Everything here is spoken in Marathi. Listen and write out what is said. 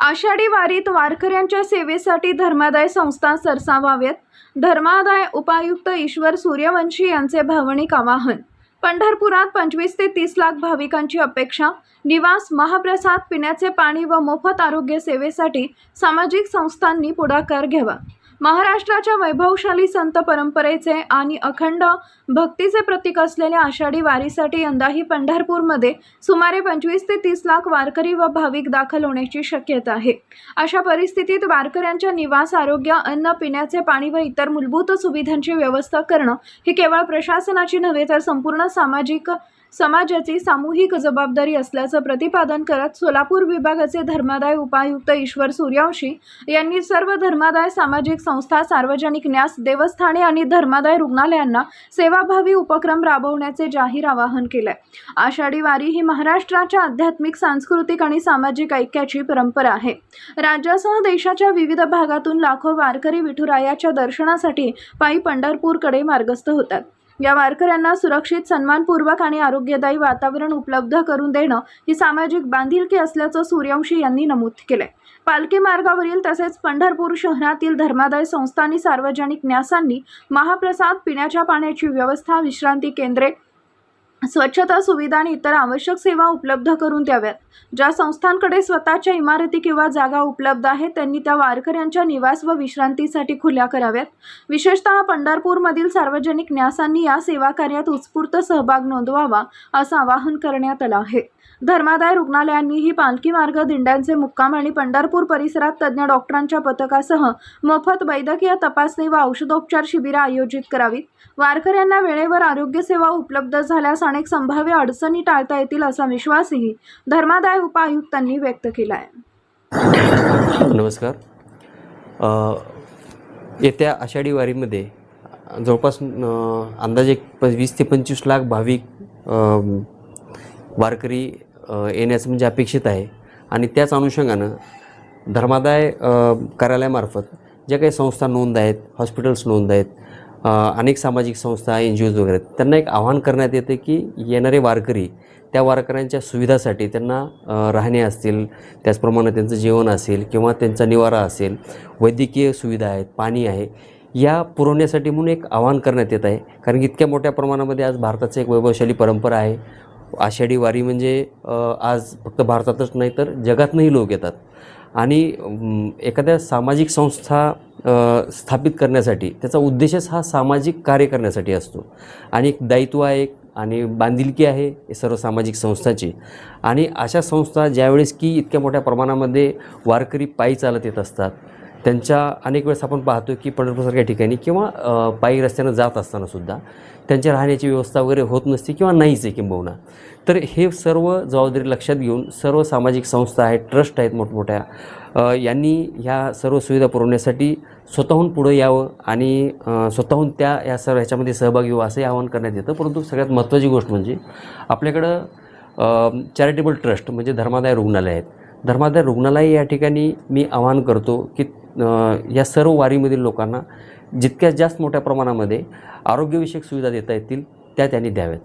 आषाढी वारीत वारकऱ्यांच्या सेवेसाठी धर्मादाय संस्था सरसावाव्यात. धर्मादाय उपायुक्त ईश्वर सूर्यवंशी यांचे भावनिक आवाहन. पंढरपुरात 25 ते 30 लाख भाविकांची अपेक्षा. निवास, महाप्रसाद, पिण्याचे पाणी व मोफत आरोग्य सेवेसाठी सामाजिक संस्थांनी पुढाकार घ्यावा. महाराष्ट्राच्या वैभवशाली संत परंपरेचे आणि अखंड भक्तीचे प्रतीक असलेल्या आषाढी वारीसाठी यंदाही पंढरपूरमध्ये सुमारे 25 ते 30 लाख वारकरी व भाविक दाखल होण्याची शक्यता आहे. अशा परिस्थितीत वारकऱ्यांच्या निवास, आरोग्य, अन्न, पिण्याचे पाणी व इतर मूलभूत सुविधांची व्यवस्था करणं ही केवळ प्रशासनाची नव्हे तर संपूर्ण समाजाची सामूहिक जबाबदारी असल्याचं प्रतिपादन करत सोलापूर विभागाचे धर्मादाय उपायुक्त ईश्वर सूर्यवंशी यांनी सर्व धर्मादाय सामाजिक संस्था, सार्वजनिक न्यास, देवस्थाने आणि धर्मादाय रुग्णालयांना सेवाभावी उपक्रम राबवण्याचे जाहीर आवाहन केले. आषाढी वारी ही महाराष्ट्राच्या आध्यात्मिक, सांस्कृतिक आणि सामाजिक ऐक्याची परंपरा आहे. राज्यासह देशाच्या विविध भागातून लाखो वारकरी विठुरायाच्या दर्शनासाठी पायी पंढरपूरकडे मार्गस्थ होतात. या वारकऱ्यांना सुरक्षित, सन्मानपूर्वक आणि आरोग्यदायी वातावरण उपलब्ध करून देणं ही सामाजिक बांधिलकी असल्याचं सूर्यवंशी यांनी नमूद केलंय. पालखी मार्गावरील तसेच पंढरपूर शहरातील धर्मादाय संस्था आणि सार्वजनिक न्यासांनी महाप्रसाद, पिण्याच्या पाण्याची व्यवस्था, विश्रांती केंद्रे, स्वच्छता सुविधा आणि इतर आवश्यक सेवा उपलब्ध करून द्याव्यात. ज्या संस्थांकडे स्वतःच्या इमारती किंवा जागा उपलब्ध आहेत त्यांनी त्या वारकऱ्यांच्या निवास व विश्रांतीसाठी खुल्या कराव्यात. विशेषतः पंढरपूरमधील सार्वजनिक न्यासांनी या सेवा कार्यात उत्स्फूर्त सहभाग नोंदवावा असं आवाहन करण्यात आलं आहे. धर्मादाय रुग्णालयांनीही पालखी मार्ग, दिंड्यांचे मुक्काम आणि पंढरपूर परिसरात तज्ज्ञ डॉक्टरांच्या पथकासह मोफत वैद्यकीय तपासणी व औषधोपचार शिबिरं आयोजित करावीत. वारकऱ्यांना वेळेवर आरोग्य सेवा उपलब्ध झाल्यास अनेक संभाव्य अडचणी टाळता येतील असा विश्वासही धर्मादाय उपायुक्तांनी व्यक्त केला आहे. नमस्कार. येत्या आषाढी वारीमध्ये जवळपास अंदाजे 20 ते 25 लाख भाविक वारकरी येण्याचं म्हणजे अपेक्षित आहे. आणि त्याच अनुषंगानं धर्मादाय कार्यालयामार्फत ज्या काही संस्था नोंद आहेत, हॉस्पिटल्स नोंद आहेत, अनेक सामाजिक संस्था, NGOज वगैरे, त्यांना एक आवाहन करण्यात येते की येणारे वारकरी त्या वारकऱ्यांच्या सुविधासाठी त्यांना राहणे असतील, त्याचप्रमाणे त्यांचं जेवण असेल किंवा त्यांचा निवारा असेल, वैद्यकीय सुविधा आहेत, पाणी आहे, या पुरवण्यासाठी म्हणून एक आवाहन करण्यात येत आहे. कारण की इतक्या मोठ्या प्रमाणामध्ये आज भारताचं एक वैभवशाली परंपरा आहे. आषाढी वारी म्हणजे आज फक्त भारतातच नाही तर जगातनंही लोक येतात. आणि एखाद्या सामाजिक संस्था स्थापित करण्यासाठी त्याचा उद्देशच हा सामाजिक कार्य करण्यासाठी असतो. आणि एक दायित्व आहे आणि बांधिलकी आहे सर्व सामाजिक संस्थांची. आणि अशा संस्था ज्यावेळेस की इतक्या मोठ्या प्रमाणामध्ये वारकरी पायी चालत येत असतात, त्यांच्या अनेक वेळेस आपण पाहतो की पंढरपूरसारख्या ठिकाणी किंवा पायी रस्त्यानं जात असतानासुद्धा त्यांच्या राहण्याची व्यवस्था वगैरे होत नसते किंवा नाहीच आहे किंबहुना. तर हे सर्व जबाबदारी लक्षात घेऊन सर्व सामाजिक संस्था आहेत, ट्रस्ट आहेत मोठमोठ्या, यांनी ह्या सर्व सुविधा पुरवण्यासाठी स्वतःहून पुढं यावं आणि स्वतःहून या सर्व ह्याच्यामध्ये सहभागी व्हावं असंही आवाहन करण्यात येतं. परंतु सगळ्यात महत्त्वाची गोष्ट म्हणजे आपल्याकडं चॅरिटेबल ट्रस्ट म्हणजे धर्मादाय रुग्णालय आहेत. धर्मादाय रुग्णालय या ठिकाणी मी आवाहन करतो की या सर्व वारीमधील लोकांना जितक्या जास्त मोठ्या प्रमाणामध्ये आरोग्यविषयक सुविधा देता येतील त्या त्यांनी द्याव्यात.